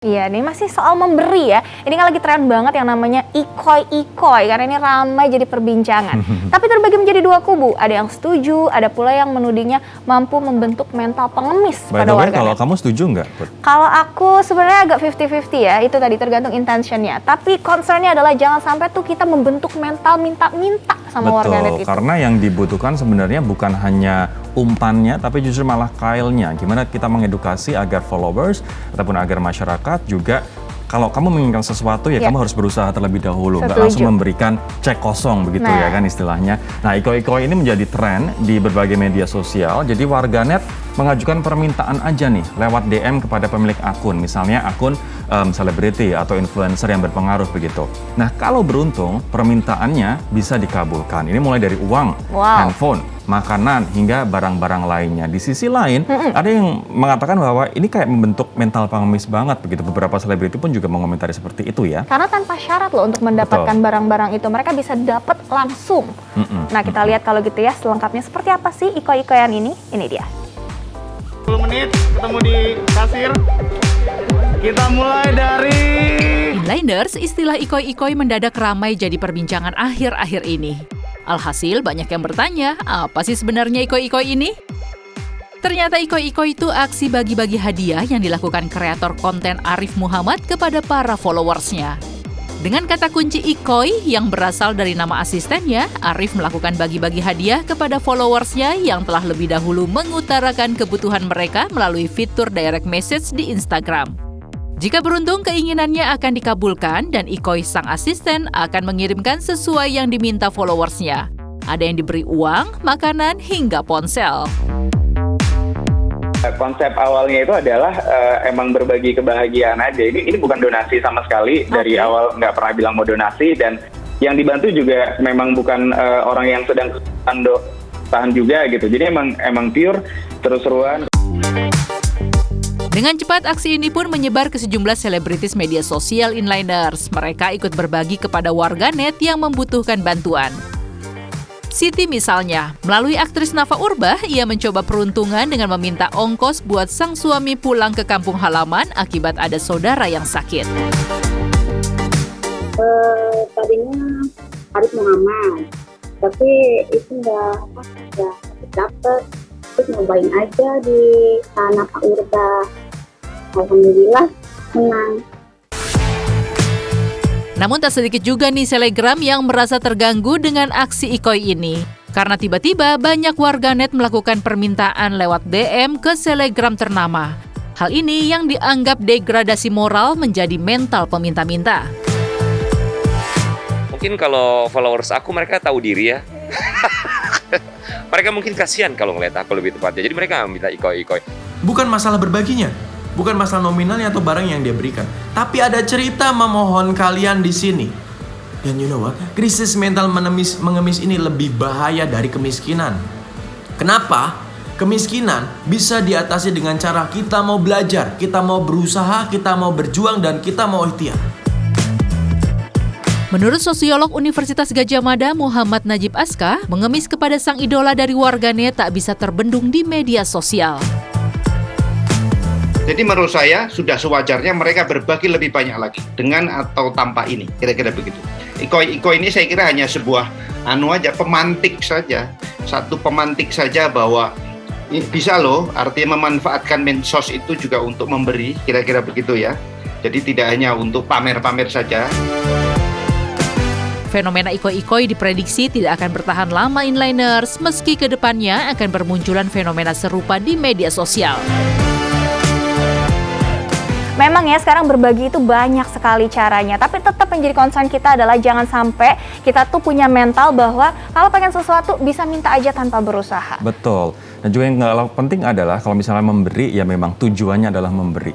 Iya, ini masih soal memberi ya. Ini kan lagi tren banget yang namanya ikoi-ikoi, karena ini ramai jadi perbincangan. Tapi terbagi menjadi dua kubu, ada yang setuju, ada pula yang menudingnya mampu membentuk mental pengemis pada warganet. Kalau kamu setuju nggak? Kalau aku sebenarnya agak 50-50 ya, itu tadi tergantung intentionnya. Tapi concernnya adalah jangan sampai tuh kita membentuk mental minta-minta sama warganet itu. Karena yang dibutuhkan sebenarnya bukan hanya umpannya, tapi justru malah kailnya. Gimana kita mengedukasi agar followers ataupun agar masyarakat juga, kalau kamu menginginkan sesuatu ya kamu harus berusaha terlebih dahulu, nggak langsung memberikan cek kosong begitu ya kan istilahnya. Nah, ikoi-ikoi ini menjadi tren di berbagai media sosial. Jadi warganet mengajukan permintaan aja nih lewat DM kepada pemilik akun, misalnya akun selebriti atau influencer yang berpengaruh begitu. Nah, kalau beruntung permintaannya bisa dikabulkan. Ini mulai dari uang, handphone, makanan, hingga barang-barang lainnya. Di sisi lain, ada yang mengatakan bahwa ini kayak membentuk mental pengemis banget begitu. Beberapa selebriti pun juga mengomentari seperti itu ya. Karena tanpa syarat loh untuk mendapatkan barang-barang itu, mereka bisa dapat langsung. Nah, kita lihat kalau gitu ya selengkapnya seperti apa sih ikoi-ikoyan ini. Ini dia. 10 menit ketemu di kasir. Kita mulai dari Inliners, istilah ikoi-ikoi mendadak ramai jadi perbincangan akhir-akhir ini. Alhasil banyak yang bertanya, apa sih sebenarnya ikoi-ikoi ini? Ternyata ikoi-ikoi itu aksi bagi-bagi hadiah yang dilakukan kreator konten Arif Muhammad kepada para followersnya. Dengan kata kunci ikoi yang berasal dari nama asistennya, Arif melakukan bagi-bagi hadiah kepada followersnya yang telah lebih dahulu mengutarakan kebutuhan mereka melalui fitur direct message di Instagram. Jika beruntung, keinginannya akan dikabulkan dan ikoi sang asisten akan mengirimkan sesuai yang diminta followersnya. Ada yang diberi uang, makanan, hingga ponsel. konsep awalnya itu adalah emang berbagi kebahagiaan aja. Ini bukan donasi sama sekali. Dari awal nggak pernah bilang mau donasi, dan yang dibantu juga memang bukan orang yang sedang tahan juga gitu. Jadi emang pure terus-terusan. Dengan cepat, aksi ini pun menyebar ke sejumlah selebritis media sosial Inliners. Mereka ikut berbagi kepada warganet yang membutuhkan bantuan. Siti misalnya, melalui aktris Nafa Urbah, ia mencoba peruntungan dengan meminta ongkos buat sang suami pulang ke kampung halaman akibat ada saudara yang sakit. Tadinya Arif Muhammad, tapi itu nggak dapet. Terus nyobain aja di Nafa Urbah. Alhamdulillah menang. Namun tak sedikit juga nih selegram yang merasa terganggu dengan aksi ikoi ini. Karena tiba-tiba banyak warganet melakukan permintaan lewat DM ke selegram ternama. Hal ini yang dianggap degradasi moral menjadi mental peminta-minta. Mungkin kalau followers aku mereka tahu diri ya. Mereka mungkin kasihan kalau ngeliat aku lebih tepatnya. Jadi mereka minta ikoi-ikoi. Bukan masalah berbaginya. Bukan masalah nominalnya atau barang yang dia berikan, tapi ada cerita memohon kalian di sini. Dan you know what? Krisis mental mengemis ini lebih bahaya dari kemiskinan. Kenapa? Kemiskinan bisa diatasi dengan cara kita mau belajar, kita mau berusaha, kita mau berjuang, dan kita mau ikhtiar. Menurut sosiolog Universitas Gadjah Mada Muhammad Najib Aska, mengemis kepada sang idola dari warganet tak bisa terbendung di media sosial. Jadi menurut saya sudah sewajarnya mereka berbagi lebih banyak lagi dengan atau tanpa ini, kira-kira begitu. Ikoi-ikoi ini saya kira hanya sebuah pemantik saja, satu pemantik saja bahwa bisa loh, artinya memanfaatkan medsos itu juga untuk memberi, kira-kira begitu ya. Jadi tidak hanya untuk pamer-pamer saja. Fenomena ikoi-ikoi diprediksi tidak akan bertahan lama Inliners, meski kedepannya akan bermunculan fenomena serupa di media sosial. Memang ya sekarang berbagi itu banyak sekali caranya, tapi tetap yang jadi concern kita adalah jangan sampai kita tuh punya mental bahwa kalau pengen sesuatu bisa minta aja tanpa berusaha. Betul. Dan juga yang nggak penting adalah kalau misalnya memberi ya memang tujuannya adalah memberi.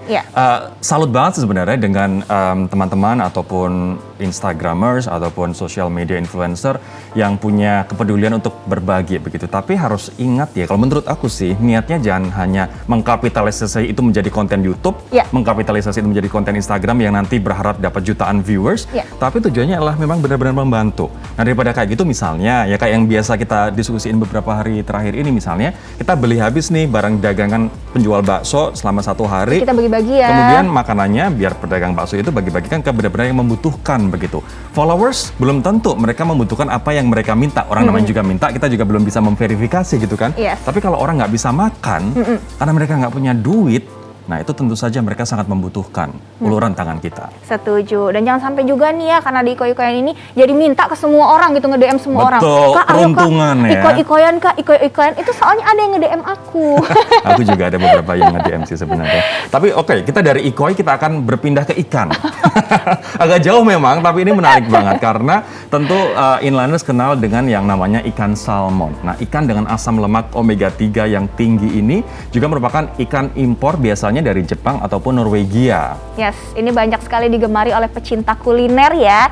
Salut banget sebenarnya dengan teman-teman ataupun Instagramers ataupun social media influencer yang punya kepedulian untuk berbagi begitu. Tapi harus ingat ya, kalau menurut aku sih niatnya jangan hanya mengkapitalisasi itu menjadi konten YouTube, mengkapitalisasi itu menjadi konten Instagram yang nanti berharap dapat jutaan viewers. Tapi tujuannya adalah memang benar-benar membantu. Nah daripada kayak gitu misalnya ya kayak yang biasa kita diskusiin beberapa hari terakhir ini misalnya, kita beli habis nih barang dagangan penjual bakso selama 1 hari. Kita bagi-bagi ya. Kemudian makanannya biar pedagang bakso itu bagi-bagikan ke benar-benar yang membutuhkan begitu. Followers belum tentu mereka membutuhkan apa yang mereka minta. Orang namanya juga minta, kita juga belum bisa memverifikasi gitu kan. Yes. Tapi kalau orang nggak bisa makan, karena mereka nggak punya duit, nah itu tentu saja mereka sangat membutuhkan uluran tangan kita. Setuju. Dan jangan sampai juga nih ya, karena di iko-ikoyan ini jadi minta ke semua orang gitu, nge-DM semua orang. Betul, Kak, ayo peruntungan Kak, ya. iko-ikoyan Kak, iko-ikoyan. Itu soalnya ada yang nge-DM aku. Aku juga ada beberapa yang nge-DM sih sebenarnya. Tapi oke, kita dari ikoi kita akan berpindah ke ikan. Agak jauh memang, tapi ini menarik banget karena tentu inlanders kenal dengan yang namanya ikan salmon. Nah, ikan dengan asam lemak omega 3 yang tinggi ini juga merupakan ikan impor biasanya dari Jepang ataupun Norwegia. Yes, ini banyak sekali digemari oleh pecinta kuliner ya.